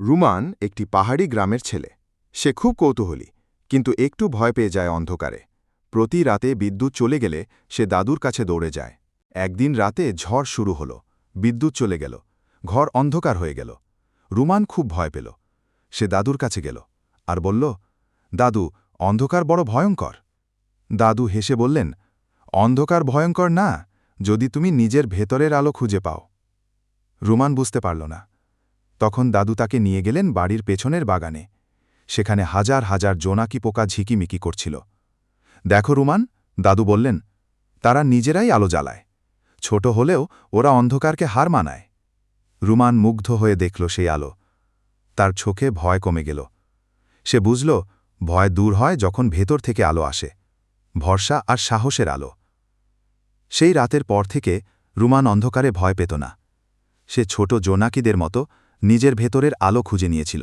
রুমান একটি পাহাড়ি গ্রামের ছেলে। সে খুব কৌতূহলী, কিন্তু একটু ভয় পেয়ে যায় অন্ধকারে। প্রতি রাতে বিদ্যুৎ চলে গেলে সে দাদুর কাছে দৌড়ে যায়। একদিন রাতে ঝড় শুরু হল, বিদ্যুৎ চলে গেল, ঘর অন্ধকার হয়ে গেল। রুমান খুব ভয় পেল। সে দাদুর কাছে গেল আর বলল, দাদু, অন্ধকার বড় ভয়ঙ্কর। দাদু হেসে বললেন, অন্ধকার ভয়ঙ্কর না, যদি তুমি নিজের ভেতরের আলো খুঁজে পাও। রুমান বুঝতে পারল না। তখন দাদু তাকে নিয়ে গেলেন বাড়ির পেছনের বাগানে। সেখানে হাজার হাজার জোনাকি পোকা ঝিকিমিকি করছিল। দেখো রুমান, দাদু বললেন, তারা নিজেরাই আলো জ্বালায়। ছোট হলেও ওরা অন্ধকারকে হার মানায়। রুমান মুগ্ধ হয়ে দেখল সেই আলো। তার চোখে ভয় কমে গেল। সে বুঝল, ভয় দূর হয় যখন ভেতর থেকে আলো আসে, ভরসা আর সাহসের আলো। সেই রাতের পর থেকে রুমান অন্ধকারে ভয় পেত না। সে ছোট জোনাকিদের মতো নিজের ভেতরের আলো খুঁজে নিয়েছিল।